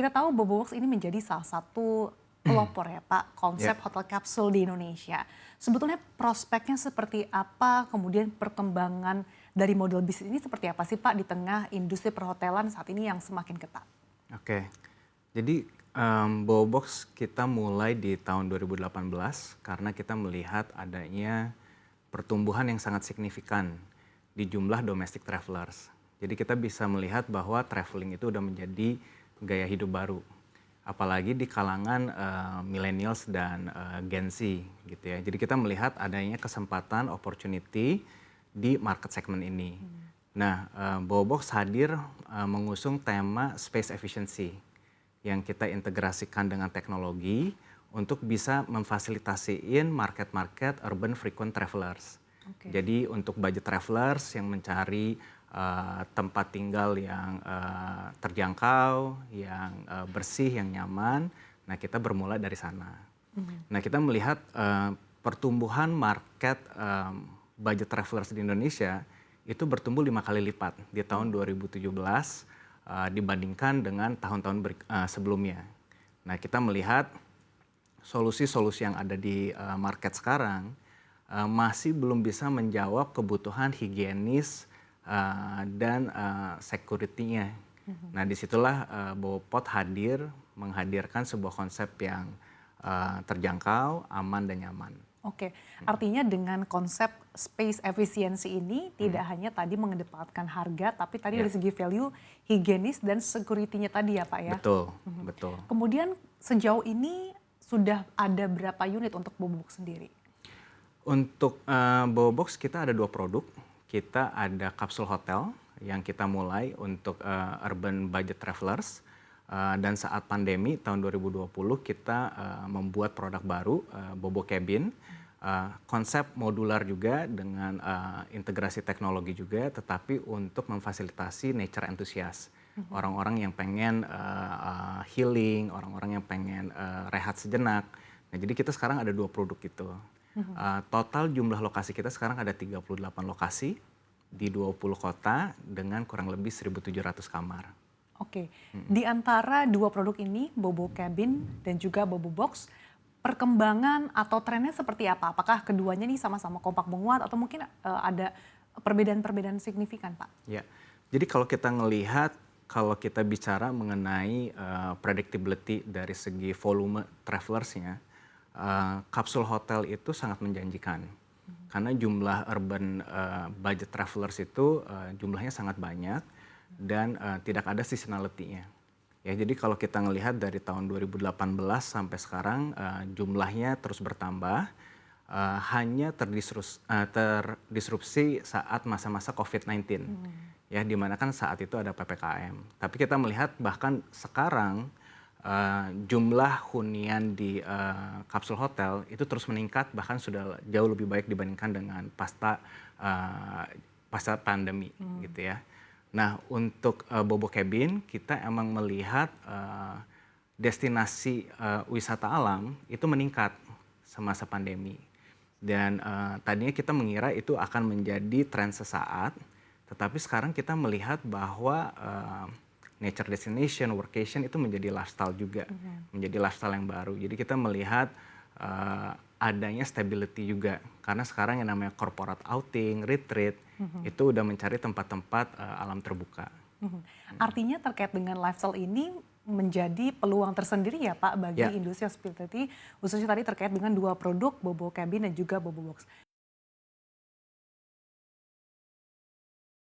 Kita tahu Boboworks ini menjadi salah satu pelopor ya Pak, konsep Ya, hotel kapsul di Indonesia. Sebetulnya prospeknya seperti apa, kemudian perkembangan dari model bisnis ini seperti apa sih Pak di tengah industri perhotelan saat ini yang semakin ketat? oke. Jadi, Bobox kita mulai di tahun 2018 karena kita melihat adanya pertumbuhan yang sangat signifikan di jumlah domestic travelers. Jadi kita bisa melihat bahwa traveling itu udah menjadi gaya hidup baru. Apalagi di kalangan millennials dan Gen Z gitu ya. Jadi kita melihat adanya kesempatan opportunity di market segment ini. Nah, Bobox hadir mengusung tema space efficiency yang kita integrasikan dengan teknologi untuk bisa memfasilitasiin market-market urban frequent travelers. Oke. Jadi untuk budget travelers yang mencari tempat tinggal yang terjangkau, yang bersih, yang nyaman, nah kita bermula dari sana. Nah kita melihat pertumbuhan market budget travelers di Indonesia itu bertumbuh 5 kali lipat di tahun 2017 dibandingkan dengan tahun-tahun sebelumnya. Nah kita melihat solusi-solusi yang ada di market sekarang masih belum bisa menjawab kebutuhan higienis dan security-nya. Nah disitulah Bopot hadir menghadirkan sebuah konsep yang terjangkau, aman dan nyaman. Oke, artinya dengan konsep space efficiency ini tidak hanya tadi mengedepankan harga, tapi tadi Ya, dari segi value, higienis dan security-nya tadi ya Pak ya. betul, betul. Kemudian sejauh ini sudah ada berapa unit untuk Boboworks sendiri? Untuk Bobox kita ada 2 produk. Kita ada kapsul hotel yang kita mulai untuk urban budget travelers. Dan saat pandemi tahun 2020 kita membuat produk baru, Bobo Cabin. Konsep modular juga dengan integrasi teknologi juga, tetapi untuk memfasilitasi nature enthusiast. Orang-orang yang pengen healing, orang-orang yang pengen rehat sejenak. Nah jadi kita sekarang ada 2 produk itu. Total jumlah lokasi kita sekarang ada 38 lokasi di 20 kota dengan kurang lebih 1.700 kamar. Oke, di antara dua produk ini, Bobo Cabin dan juga Bobo Box, perkembangan atau trennya seperti apa? Apakah keduanya nih sama-sama kompak menguat atau mungkin ada perbedaan-perbedaan signifikan, Pak? Ya, jadi kalau kita ngelihat, kalau kita bicara mengenai predictability dari segi volume travelersnya, kapsul hotel itu sangat menjanjikan. Karena jumlah urban budget travelers itu jumlahnya sangat banyak dan tidak ada seasonality-nya. Ya, jadi kalau kita ngelihat dari tahun 2018 sampai sekarang jumlahnya terus bertambah, hanya terdisrupsi saat masa-masa COVID-19. Ya, di mana kan saat itu ada PPKM. Tapi kita melihat bahkan sekarang jumlah hunian di kapsul hotel itu terus meningkat, bahkan sudah jauh lebih baik dibandingkan dengan pasca pandemi gitu ya. Nah untuk Bobo Cabin kita emang melihat destinasi wisata alam itu meningkat semasa pandemi. Dan tadinya kita mengira itu akan menjadi tren sesaat, tetapi sekarang kita melihat bahwa nature destination, workation itu menjadi lifestyle juga, menjadi lifestyle yang baru. Jadi kita melihat adanya stability juga, karena sekarang yang namanya corporate outing, retreat, itu udah mencari tempat-tempat alam terbuka. Artinya terkait dengan lifestyle ini menjadi peluang tersendiri ya Pak bagi Ya, industri hospitality, khususnya tadi terkait dengan dua produk, Bobo Cabin dan juga Bobo Box.